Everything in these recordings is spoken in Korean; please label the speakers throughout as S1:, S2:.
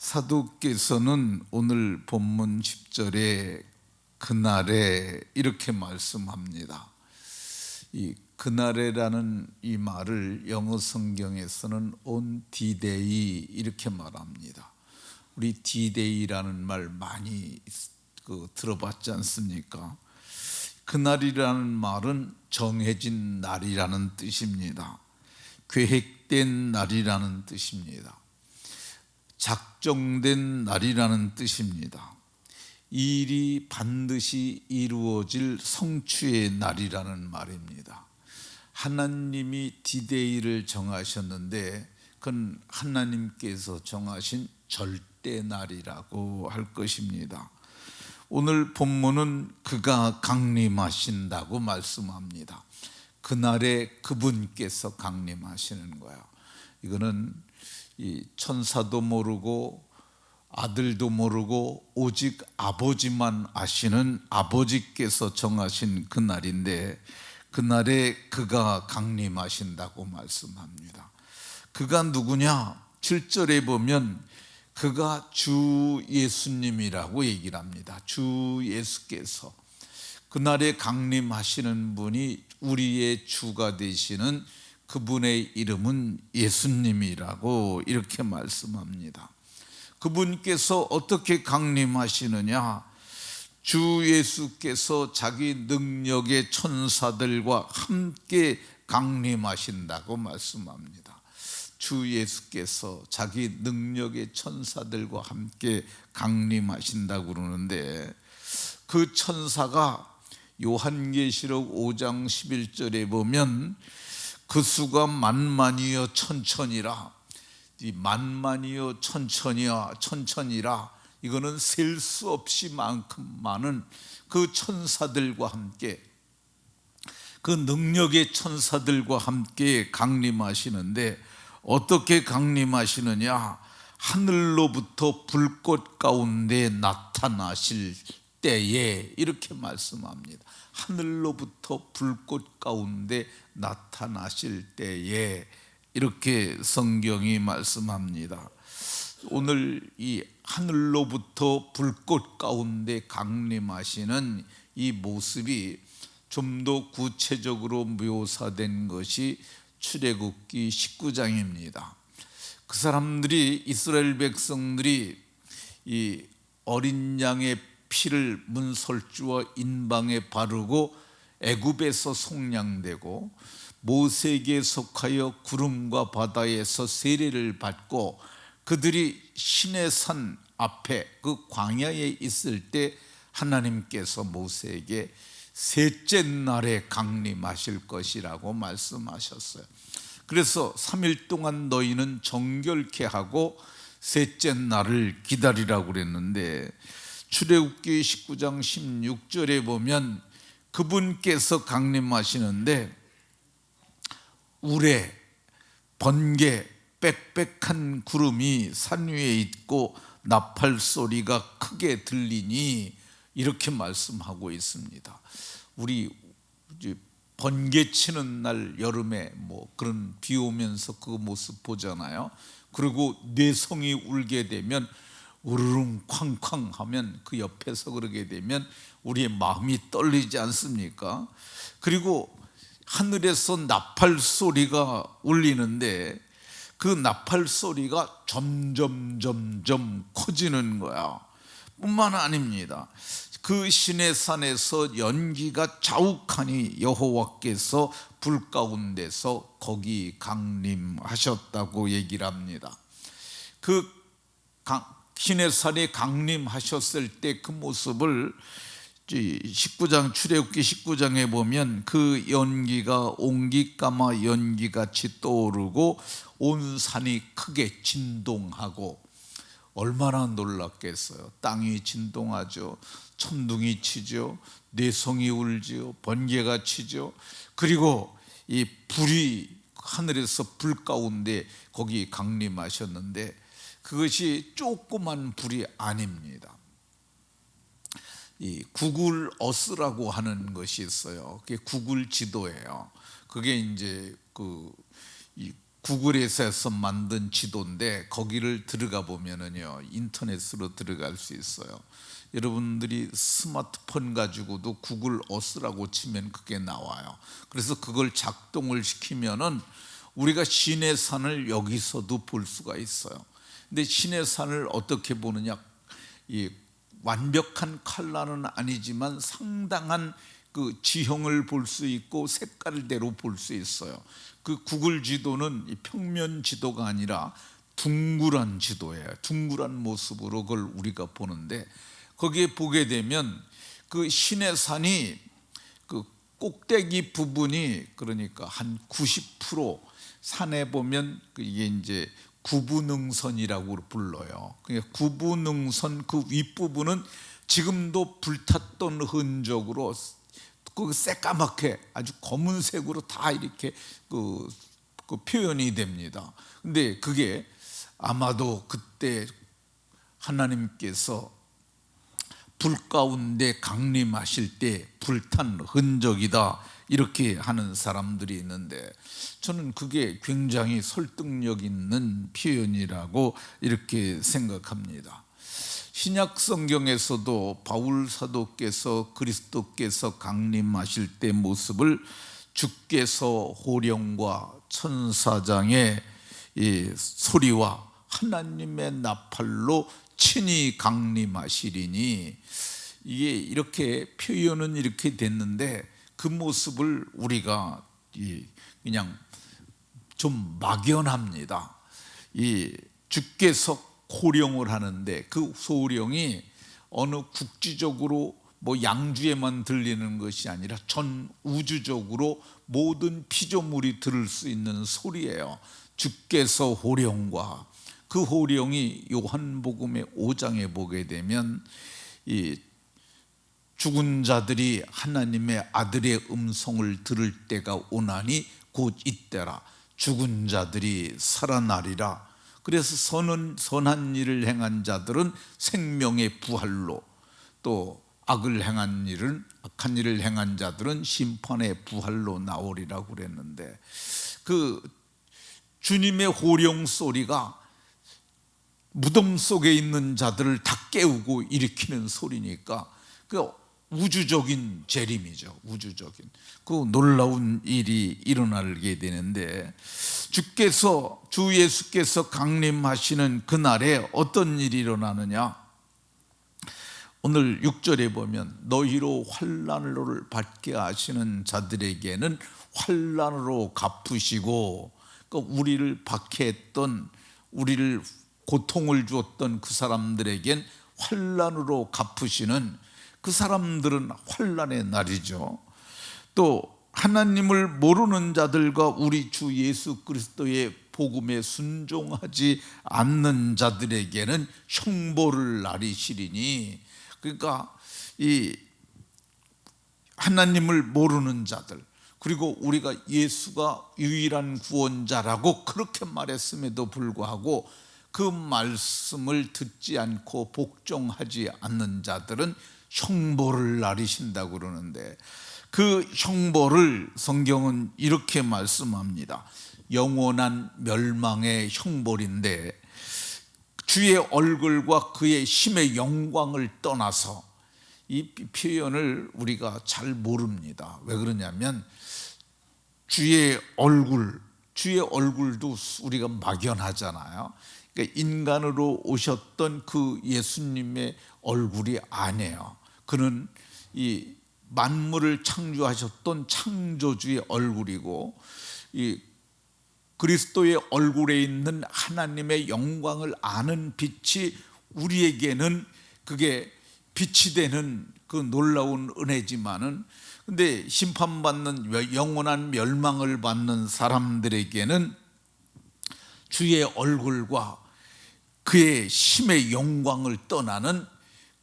S1: 사도께서는 오늘 본문 10절에 그날에 이렇게 말씀합니다. 이 그날에라는 이 말을 영어 성경에서는 on D-Day 이렇게 말합니다. 우리 D-Day라는 말 많이 들어봤지 않습니까? 그날이라는 말은 정해진 날이라는 뜻입니다. 계획된 날이라는 뜻입니다. 작정된 날이라는 뜻입니다. 이 일이 반드시 이루어질 성취의 날이라는 말입니다. 하나님이 D-Day를 정하셨는데 그건 하나님께서 정하신 절대 날이라고 할 것입니다. 오늘 본문은 그가 강림하신다고 말씀합니다. 그날에 그분께서 강림하시는 거예요. 이거는 이 천사도 모르고 아들도 모르고 오직 아버지만 아시는 아버지께서 정하신 그날인데 그날에 그가 강림하신다고 말씀합니다. 그가 누구냐? 7절에 보면 그가 주 예수님이라고 얘기를 합니다. 주 예수께서 그날에 강림하시는 분이 우리의 주가 되시는 그분의 이름은 예수님이라고 이렇게 말씀합니다. 그분께서 어떻게 강림하시느냐? 주 예수께서 자기 능력의 천사들과 함께 강림하신다고 말씀합니다. 주 예수께서 자기 능력의 천사들과 함께 강림하신다고 그러는데 그 천사가 요한계시록 5장 11절에 보면 그 수가 만만이여 천천이라, 이 만만이여 천천이라 이거는 셀 수 없이 만큼 많은 그 천사들과 함께 그 능력의 천사들과 함께 강림하시는데 어떻게 강림하시느냐? 하늘로부터 불꽃 가운데 나타나실 때에 이렇게 말씀합니다. 하늘로부터 불꽃 가운데 나타나실 때에 이렇게 성경이 말씀합니다. 오늘 이 하늘로부터 불꽃 가운데 강림하시는 이 모습이 좀 더 구체적으로 묘사된 것이 출애굽기 19장입니다. 그 사람들이 이스라엘 백성들이 이 어린 양의 피를 문설주와 인방에 바르고 애굽에서 속량되고 모세에게 속하여 구름과 바다에서 세례를 받고 그들이 시내산 앞에 그 광야에 있을 때 하나님께서 모세에게 셋째 날에 강림하실 것이라고 말씀하셨어요. 그래서 3일 동안 너희는 정결케 하고 셋째 날을 기다리라고 그랬는데 출애굽기 19장 16절에 보면 그분께서 강림하시는데 우레, 번개, 빽빽한 구름이 산 위에 있고 나팔 소리가 크게 들리니 이렇게 말씀하고 있습니다. 우리 번개 치는 날 여름에 뭐 그런 비 오면서 그 모습 보잖아요. 그리고 뇌성이 울게 되면 우르릉 쾅쾅 하면 그 옆에서 그러게 되면 우리의 마음이 떨리지 않습니까? 그리고 하늘에서 나팔 소리가 울리는데 그 나팔 소리가 점점 커지는 거야. 뿐만 아닙니다. 그 시내산에서 연기가 자욱하니 여호와께서 불 가운데서 거기 강림하셨다고 얘기를 합니다. 그 시내산에 강림하셨을 때 그 모습을 19장 출애굽기 19장에 보면 그 연기가 옹기까마 연기같이 떠오르고 온 산이 크게 진동하고 얼마나 놀랍겠어요. 땅이 진동하죠. 천둥이 치죠. 뇌성이 울죠. 번개가 치죠. 그리고 이 불이 하늘에서 불 가운데 거기 강림하셨는데 그것이 조그만 불이 아닙니다. 이 구글 어스라고 하는 것이 있어요. 그게 구글 지도예요. 그게 이제 이 구글에서 만든 지도인데 거기를 들어가 보면은요, 인터넷으로 들어갈 수 있어요. 여러분들이 스마트폰 가지고도 구글 어스라고 치면 그게 나와요. 그래서 그걸 작동을 시키면은 우리가 시내산을 여기서도 볼 수가 있어요. 근데 시내산을 어떻게 보느냐, 이 완벽한 컬러는 아니지만 상당한 그 지형을 볼 수 있고 색깔대로 볼 수 있어요. 그 구글 지도는 평면 지도가 아니라 둥그란 지도예요. 둥그란 모습으로 그걸 우리가 보는데, 거기에 보게 되면 그 시내산이 그 꼭대기 부분이, 그러니까 한 90% 산에 보면 이게 이제 구부능선이라고 불러요. 그러니까 구부능선 그 윗부분은 지금도 불탔던 흔적으로 그 새까맣게 아주 검은색으로 다 이렇게 그 표현이 됩니다. 근데 그게 아마도 그때 하나님께서 불 가운데 강림하실 때 불탄 흔적이다, 이렇게 하는 사람들이 있는데, 저는 그게 굉장히 설득력 있는 표현이라고 이렇게 생각합니다. 신약 성경에서도 바울 사도께서 그리스도께서 강림하실 때 모습을 주께서 호령과 천사장의 소리와 하나님의 나팔로 친히 강림하시리니, 이게 이렇게 표현은 이렇게 됐는데 그 모습을 우리가 그냥 좀 막연합니다. 주께서 호령을 하는데 그 소령이 어느 국지적으로 뭐 양주에만 들리는 것이 아니라 전 우주적으로 모든 피조물이 들을 수 있는 소리예요. 주께서 호령과, 그 호령이 요한복음의 5장에 보게 되면 이 죽은 자들이 하나님의 아들의 음성을 들을 때가 오나니 곧 이때라. 죽은 자들이 살아나리라. 그래서 선한 일을 행한 자들은 생명의 부활로, 또 악한 일을 행한 자들은 심판의 부활로 나오리라고 그랬는데, 그 주님의 호령 소리가 무덤 속에 있는 자들을 다 깨우고 일으키는 소리니까 그 우주적인 재림이죠. 우주적인 그 놀라운 일이 일어나게 되는데, 주 예수께서 강림하시는 그날에 어떤 일이 일어나느냐, 오늘 6절에 보면 너희로 환난을 받게 하시는 자들에게는 환난으로 갚으시고, 그러니까 우리를 박해했던, 우리를 고통을 주었던 그 사람들에겐 환난으로 갚으시는, 그 사람들은 환난의 날이죠. 또 하나님을 모르는 자들과 우리 주 예수 그리스도의 복음에 순종하지 않는 자들에게는 형벌을 날이시리니, 그러니까 이 하나님을 모르는 자들, 그리고 우리가 예수가 유일한 구원자라고 그렇게 말했음에도 불구하고 그 말씀을 듣지 않고 복종하지 않는 자들은 형벌을 날이신다고 그러는데, 그 형벌을 성경은 이렇게 말씀합니다. 영원한 멸망의 형벌인데, 주의 얼굴과 그의 힘의 영광을 떠나서, 이 표현을 우리가 잘 모릅니다. 왜 그러냐면 주의 얼굴도 우리가 막연하잖아요. 그러니까 인간으로 오셨던 그 예수님의 얼굴이 아니에요. 그는 이 만물을 창조하셨던 창조주의 얼굴이고, 이 그리스도의 얼굴에 있는 하나님의 영광을 아는 빛이 우리에게는 그게 빛이 되는 그 놀라운 은혜지만은, 근데 심판받는 영원한 멸망을 받는 사람들에게는 주의 얼굴과 그의 힘의 영광을 떠나는,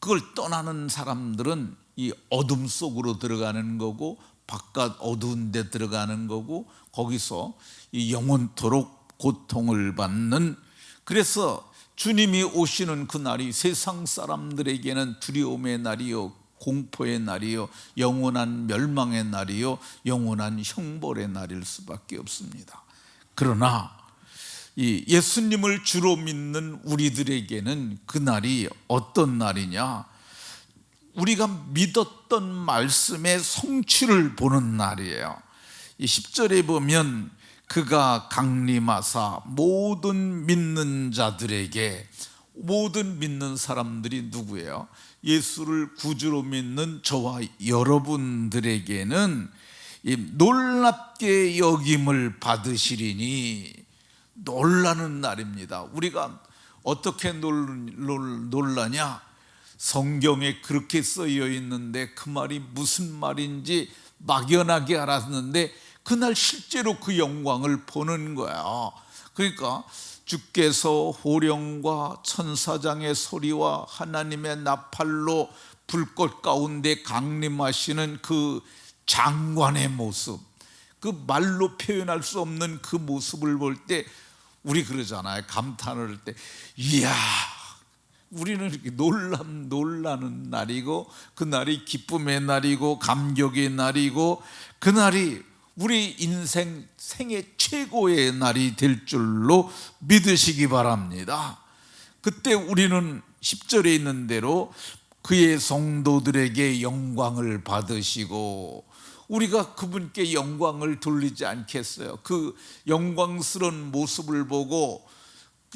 S1: 그걸 떠나는 사람들은 이 어둠 속으로 들어가는 거고, 바깥 어두운 데 들어가는 거고, 거기서 이 영원토록 고통을 받는, 그래서 주님이 오시는 그 날이 세상 사람들에게는 두려움의 날이요, 공포의 날이요, 영원한 멸망의 날이요, 영원한 형벌의 날일 수밖에 없습니다. 그러나 이 예수님을 주로 믿는 우리들에게는 그날이 어떤 날이냐? 우리가 믿었던 말씀의 성취를 보는 날이에요. 이 10절에 보면 그가 강림하사 모든 믿는 자들에게, 모든 믿는 사람들이 누구예요? 예수를 구주로 믿는 저와 여러분들에게는 이 놀랍게 여김을 받으시리니, 놀라는 날입니다. 우리가 어떻게 놀라냐? 성경에 그렇게 쓰여 있는데 그 말이 무슨 말인지 막연하게 알았는데 그날 실제로 그 영광을 보는 거야. 그러니까 주께서 호령과 천사장의 소리와 하나님의 나팔로 불꽃 가운데 강림하시는 그 장관의 모습, 그 말로 표현할 수 없는 그 모습을 볼 때 우리 그러잖아요. 감탄을 할 때, 이야, 우리는 이렇게 놀라는 날이고, 그날이 기쁨의 날이고 감격의 날이고, 그날이 우리 인생 생애 최고의 날이 될 줄로 믿으시기 바랍니다. 그때 우리는 10절에 있는 대로 그의 성도들에게 영광을 받으시고, 우리가 그분께 영광을 돌리지 않겠어요? 그 영광스러운 모습을 보고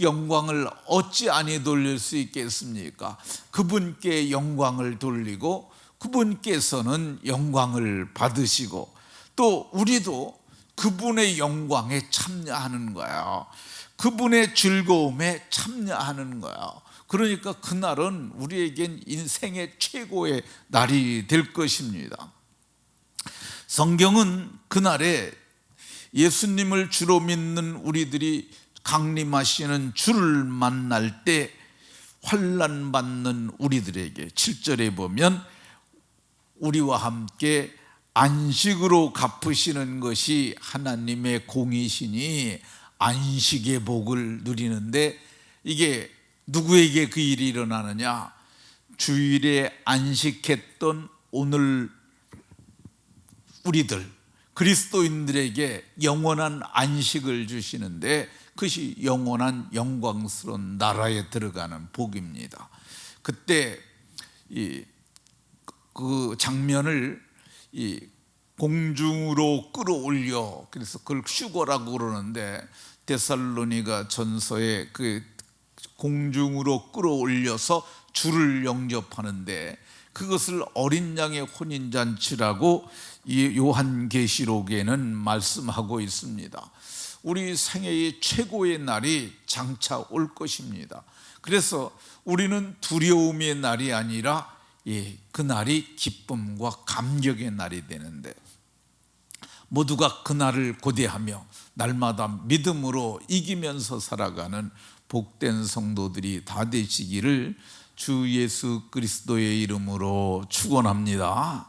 S1: 영광을 어찌 아니 돌릴 수 있겠습니까? 그분께 영광을 돌리고 그분께서는 영광을 받으시고, 또 우리도 그분의 영광에 참여하는 거예요. 그분의 즐거움에 참여하는 거예요. 그러니까 그날은 우리에겐 인생의 최고의 날이 될 것입니다. 성경은 그날에 예수님을 주로 믿는 우리들이 강림하시는 주를 만날 때 환난 받는 우리들에게 7절에 보면 우리와 함께 안식으로 갚으시는 것이 하나님의 공이시니 안식의 복을 누리는데, 이게 누구에게 그 일이 일어나느냐? 주일에 안식했던 오늘 우리들 그리스도인들에게 영원한 안식을 주시는데, 그것이 영원한 영광스러운 나라에 들어가는 복입니다. 그때 그 장면을 공중으로 끌어올려, 그래서 그걸 휴거라고 그러는데, 데살로니가 전서에 그 공중으로 끌어올려서 주를 영접하는데 그것을 어린 양의 혼인잔치라고 이 요한계시록에는 말씀하고 있습니다. 우리 생애의 최고의 날이 장차 올 것입니다. 그래서 우리는 두려움의 날이 아니라 그 날이 기쁨과 감격의 날이 되는데, 모두가 그 날을 고대하며 날마다 믿음으로 이기면서 살아가는 복된 성도들이 다 되시기를 주 예수 그리스도의 이름으로 축원합니다.